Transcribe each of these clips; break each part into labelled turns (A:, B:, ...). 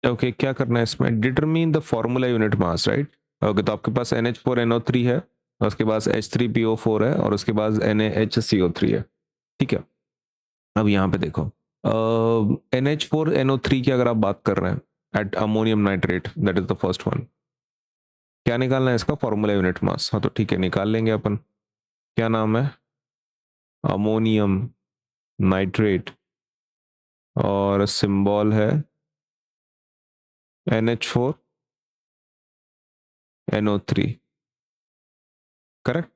A: Okay क्या करना है इसमें, determine the formula unit mass, right. Okay तो आपके पास NH4NO3 है, उसके पास H3PO4 है, और उसके पास NaHCO3 है, ठीक है। अब यहाँ पे देखो NH4NO3 की अगर आप बात कर रहे हैं at ammonium nitrate, that is the first one. क्या निकालना है इसका, फॉर्मूला यूनिट मास। हाँ तो ठीक है, निकाल लेंगे अपन। क्या नाम है, अमोनियम नाइट्रेट, और सिंबल है NH4NO3, करेक्ट।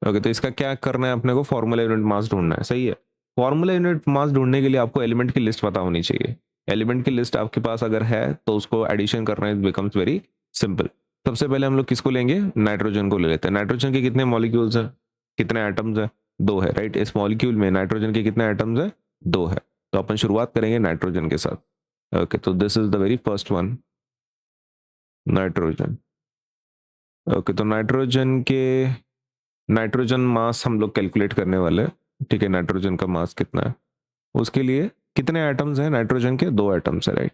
A: ओके तो इसका क्या करना है अपने को, फॉर्मूला यूनिट मास ढूंढना है, सही है। फॉर्मूला यूनिट मास ढूंढने के लिए आपको एलिमेंट की लिस्ट पता होनी चाहिए। एलिमेंट की लिस्ट आपके पास अगर है तो उसको एडिशन करना इज बिकम्स वेरी सिंपल। सबसे पहले हम लोग किसको लेंगे, नाइट्रोजन को ले लेते हैं। नाइट्रोजन के कितने मॉलिक्यूल्स हैं, कितने एटम्स हैं, 2 है, राइट। इस मॉलिक्यूल में नाइट्रोजन के कितने एटम्स हैं, 2 है। तो अपन शुरुआत करेंगे नाइट्रोजन के साथ। ओके तो this is the very first one, nitrogen. Okay तो नाइट्रोजन मास हम लोग कैलकुलेट करने वाले हैं, ठीक है। नाइट्रोजन का मास कितना है, उसके लिए कितने एटम्स हैं नाइट्रोजन के, 2 एटम्स है, राइट।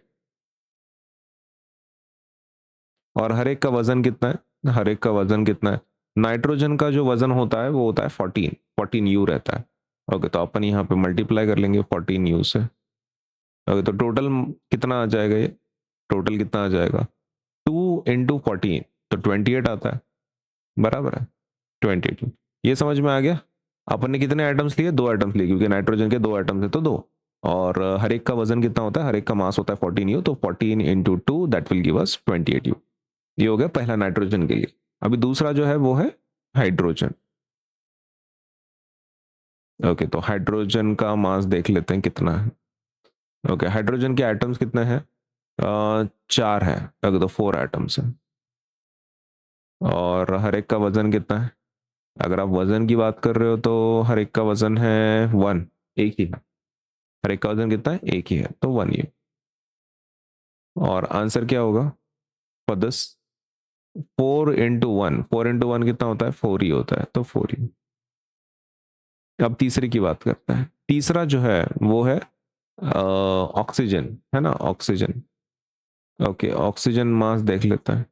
A: और हर एक का वजन कितना है, हर एक का वजन कितना है, नाइट्रोजन का जो वजन होता है वो होता है 14 यू रहता है। ओके तो अपन यहाँ पे मल्टीप्लाई कर लेंगे 14 यू से। ओके तो टोटल कितना आ जाएगा, ये टोटल कितना आ जाएगा, 2 × 14 तो 28 आता है, बराबर है 28। ये समझ में आ गया। अपन ने कितने एटम्स लिए, 2 एटम्स लिए, क्योंकि नाइट्रोजन के 2 एटम्स है तो 2। और हर एक का वजन कितना होता है, हर एक का मास होता है 14 यू, तो 14 × 2 that will give us 28 you. ये हो गया पहला नाइट्रोजन के लिए। अभी दूसरा जो है वो है हाइड्रोजन। ओके तो हाइड्रोजन का मास देख लेते हैं कितना है। ओके हाइड्रोजन के एटम्स कितने हैं, 4 है। ओके तो 4 एटम्स हैं। और हर एक का वजन कितना है, अगर आप वजन की बात कर रहे हो तो हर एक का वजन है 1, एक ही है। हर एक का वजन कितना है, एक ही है, तो 1 ये। और आंसर क्या होगा फॉर दिस, 4 × 1, 4 × 1 कितना होता है, 4 ही होता है, तो 4 ही। अब तीसरे की बात करते हैं। तीसरा जो है वो है ऑक्सीजन, है ना, ऑक्सीजन। ओके ऑक्सीजन मास देख लेते हैं।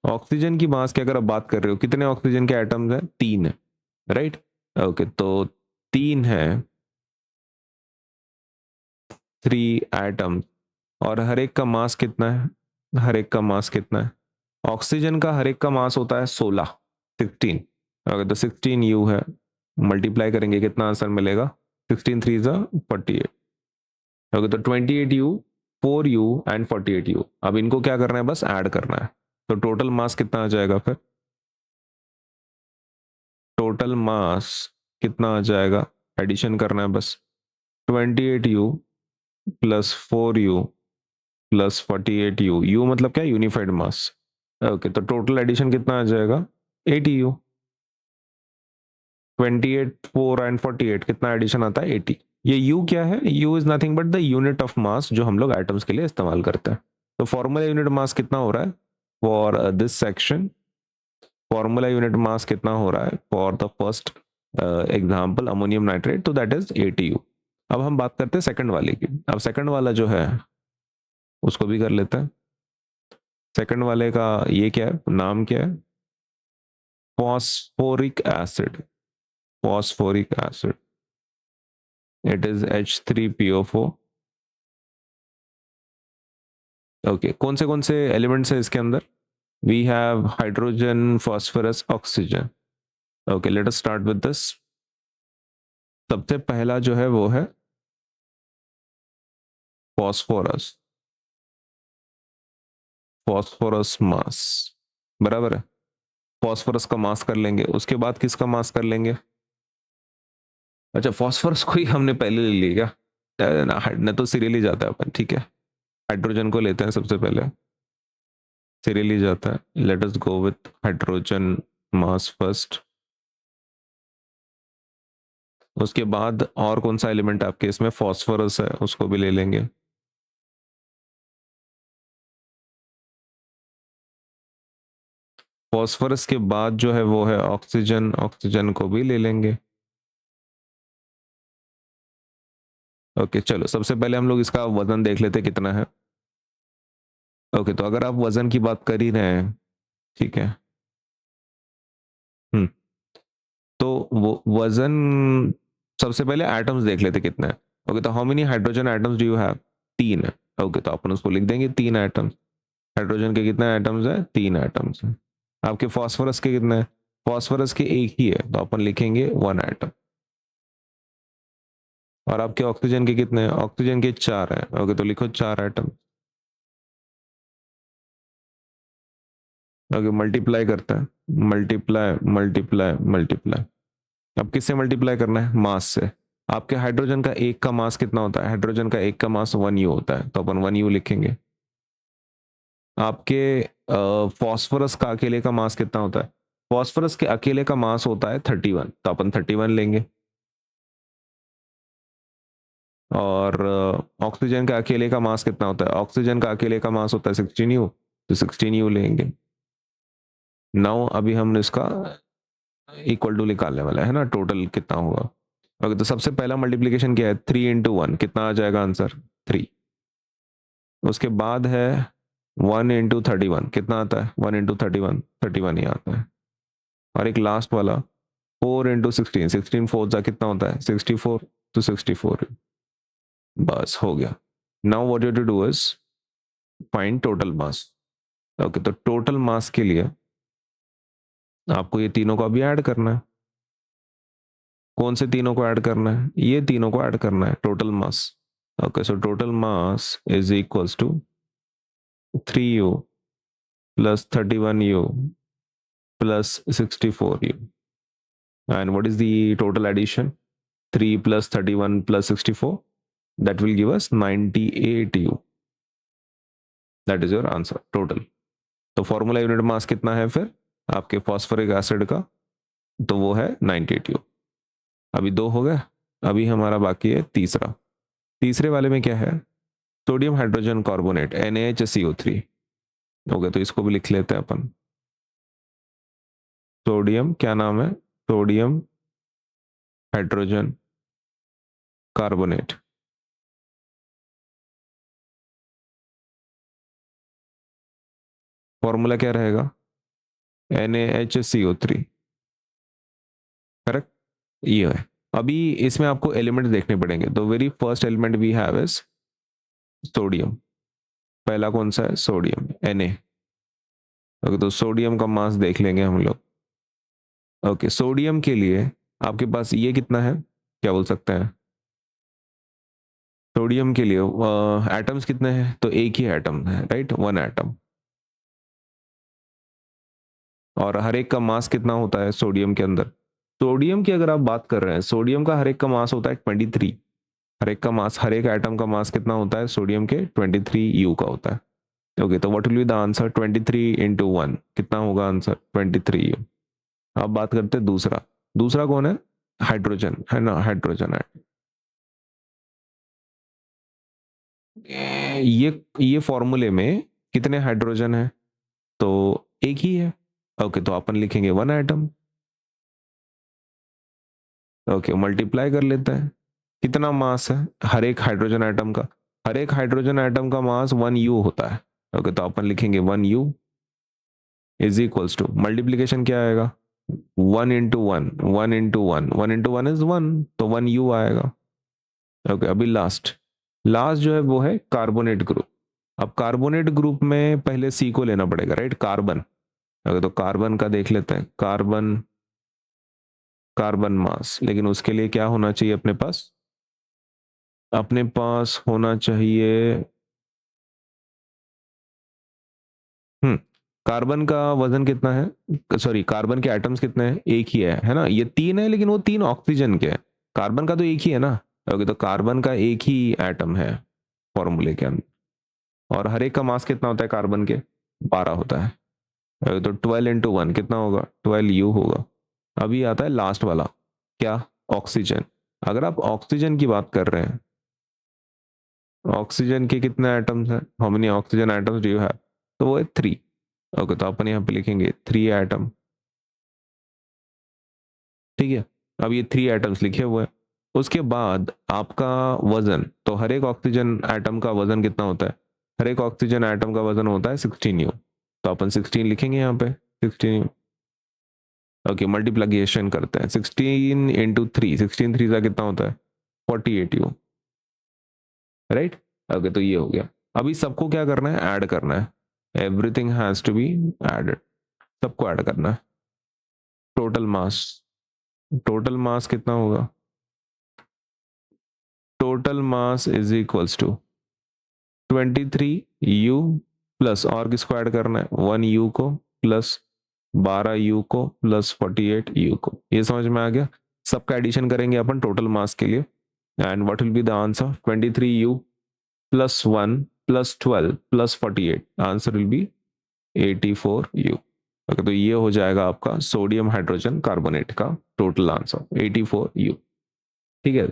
A: ऑक्सीजन की मास की अगर आप बात कर रहे हो, कितने ऑक्सीजन के एटम्स हैं, 3 है, राइट। ओके तो 3 है, 3 एटम। और हर एक का मास कितना है, हर एक का मास कितना है, ऑक्सीजन का हर एक का मास होता है 16। ओके तो 16 यू है, मल्टीप्लाई करेंगे कितना आंसर मिलेगा, 16 × 3 = 48। ओके तो 28 यू, 4 यू एंड 48 यू। अब इनको क्या करना है, बस ऐड करना है। तो टोटल मास कितना आ जाएगा फिर, टोटल मास कितना आ जाएगा, एडिशन करना है बस। 28 you plus 4 you plus 48 you, you मतलब क्या, यूनिफाइड मास। ओके तो टोटल एडिशन कितना आ जाएगा, 80 यू। 28, 4 एंड 48 कितना एडिशन आता है, 80। ये u क्या है, u is nothing but the unit of mass जो हम लोग एटम्स के लिए इस्तेमाल करते हैं। तो फॉर्मूला यूनिट मास कितना हो रहा है for this section, formula unit mass कितना हो रहा है for the first example ammonium nitrate, तो दैट इज 80 यू। अब हम बात करते हैं सेकंड वाले की। अब सेकंड वाला जो है उसको भी कर लेते हैं। सेकंड वाले का ये क्या है, नाम क्या है, phosphoric acid, phosphoric acid, it is H3PO4। Okay कौन से एलिमेंट्स है इसके अंदर, we have hydrogen, phosphorus, oxygen. Okay let us start with this. सबसे पहला जो है वो है फॉस्फोरस, फॉस्फोरस मास, बराबर है। फॉस्फोरस का मास कर लेंगे, उसके बाद किसका मास कर लेंगे, अच्छा फॉस्फोरस को ही हमने पहले ले लिया क्या, ना तो सीरियली जाता है अपन, ठीक है। हाइड्रोजन को लेते हैं सबसे पहले, सीरियली जाता है। Let us go with hydrogen mass first. उसके बाद और कौन सा एलिमेंट आपके इसमें, फॉस्फोरस है, उसको भी ले लेंगे। फॉस्फोरस के बाद जो है वो है ऑक्सीजन, ऑक्सीजन को भी ले लेंगे। ओके चलो सबसे पहले हम लोग इसका वजन देख लेते हैं कितना है। ओके तो अगर आप वजन की बात कर ही रहे हैं, ठीक है। हम्म। तो वो वजन, सबसे पहले एटम्स देख लेते कितने हैं। ओके तो how many hydrogen atoms do you have? तीन है। ओके तो अपन उसको लिख देंगे तीन एटम्स। हाइड्रोजन के कितने एटम्स है? तीन एटम्स हैं। आपके फास्फोरस के कितने हैं? फास्फोरस के एक ही है तो अपन लिखेंगे वन एटम। और आपके ऑक्सीजन के कितने हैं? ऑक्सीजन के चार हैं। ओके तो लिखो चार एटम। ओके मल्टीप्लाई करता है, मल्टीप्लाई मल्टीप्लाई मल्टीप्लाई। अब किससे मल्टीप्लाई करना है? मास से। आपके हाइड्रोजन का एक का मास कितना होता है? हाइड्रोजन का एक का मास 1 U होता है तो अपन 1 U लिखेंगे। आपके फॉस्फोरस का अकेले का मास कितना होता है? फॉस्फोरस के अकेले का मास होता है 31 तो अपन 31 लेंगे। और ऑक्सीजन का अकेले का मास कितना होता है? ऑक्सीजन का अकेले का मास होता है 16 U तो 16 U लेंगे। नाउ अभी हम इसका इक्वल टू निकालने वाला है ना, टोटल कितना होगा। ओके तो सबसे पहला मल्टीप्लीकेशन क्या है? 3 into 1 कितना आ जाएगा आंसर? 3। उसके बाद है 1 into 31 कितना आता है? 1 into 31 31 ही आता है। और एक लास्ट वाला 4 into 16 16 फोर जा कितना होता है? 64 तो 64। बस हो गया। Now what you to do is find total mass. Okay तो टोटल मास के लिए आपको ये तीनों को अभी ऐड करना है। कौन से तीनों को ऐड करना है? ये तीनों को ऐड करना है, total mass. Okay so total mass is equals to 3U plus 31U plus 64U. And what is the total addition? 3 plus 31 plus 64. That will give us 98U. That is your answer total. तो formula unit mass कितना है फिर आपके phosphoric acid का? तो वो है 98U। अभी दो हो गया। अभी हमारा बाकी है तीसरा। तीसरे वाले में क्या है? Sodium hydrogen carbonate NaHCO3। Okay तो इसको भी लिख लेते हैं अपन। सोडियम क्या नाम है? Sodium hydrogen carbonate. फॉर्मूला क्या रहेगा? NaHCO3। करेक्ट, ये है। अभी इसमें आपको एलिमेंट देखने पड़ेंगे। तो very first element we have is sodium. पहला कौन सा है? Sodium Na। ओके तो सोडियम का मास देख लेंगे हम लोग। ओके सोडियम के लिए आपके पास ये कितना है, क्या बोल सकते हैं? सोडियम के लिए एटम्स कितने हैं? तो एक ही एटम है, राइट, वन एटम। और हर एक का मास कितना होता है सोडियम के अंदर? सोडियम की अगर आप बात कर रहे हैं, सोडियम का हर एक का मास होता है 23। हर एक का मास, हर एक एटम का मास कितना होता है सोडियम के? 23U का होता है। ओके तो what will be the answer? 23 into 1 कितना होगा आंसर? 23U। अब बात करते हैं दूसरा। दूसरा कौन है? हाइड्रोजन है ना, हाइड्रोजन है। ये फॉर्मूले में कितने हाइड्रोजन है? तो एक ही है। ओके तो अपन लिखेंगे वन एटम। ओके मल्टीप्लाई कर लेते हैं। कितना मास है हर एक हाइड्रोजन एटम का? हर एक हाइड्रोजन एटम का मास 1U होता है। ओके तो अपन लिखेंगे 1U is equals to, multiplication क्या आएगा? 1 into 1 1 into 1 1 into 1 इज 1 तो 1U आएगा। ओके अभी लास्ट, लास्ट जो है वो है कार्बोनेट ग्रुप। अब कार्बोनेट ग्रुप में पहले C को लेना पड़ेगा, राइट, कार्बन। ओके तो कार्बन का देख लेते हैं। कार्बन, कार्बन मास, लेकिन उसके लिए क्या होना चाहिए अपने पास? अपने पास होना चाहिए, हम्म, कार्बन का वजन कितना है? सॉरी कार्बन के एटम्स कितने हैं? एक ही है ना, ये तीन है लेकिन वो तीन ऑक्सीजन के हैं। कार्बन का तो एक ही है ना। ओके तो कार्बन का एक ही एटम है फॉर्मूले के अंदर। और हर एक का मास कितना होता है कार्बन के? 12 होता है। ओके तो 12 into 1 कितना होगा? 12U होगा। अभी आता है लास्ट वाला, क्या? ऑक्सीजन। अगर आप ऑक्सीजन की बात कर रहे हैं, ऑक्सीजन के कितने एटम्स हैं? How many oxygen atoms do you have? तो वो है 3। ओके तो अपन यहाँ पे लिखेंगे 3 एटम। ठीक है, अब ये 3 एटम्स लिखे हुए हैं। उसके बाद आपका वजन, तो हर एक ऑक्सीजन एटम का वजन कितना होता है? हर एक ऑक्सीजन एटम का वजन होता है 16 यू। तो अपन 16 लिखेंगे यहाँ पे 16 यू। ओके, मल्टीप्लिकेशन करते हैं 16 इंटू 3, 16 3 का कितना होता है? 48 यू, राइट। ओके, तो ये हो गया। अभी सबको क्या करना है? ऐड करना है। Everything has to be added, सबको ऐड करना है। टोटल मास, टोटल मास कितना होगा? Total mass is equals to 23 U plus, और किसको ऐड करना है? 1 यू को प्लस 12 यू को प्लस 48 यू को। ये समझ में आ गया? सबका एडिशन करेंगे अपन टोटल मास के लिए, and what will be the answer? 23 U plus 1 plus 12 plus 48, answer will be 84 you. Okay, तो ये हो जाएगा आपका सोडियम हाइड्रोजन कार्बोनेट का टोटल आंसर 84 यू। ठीक है,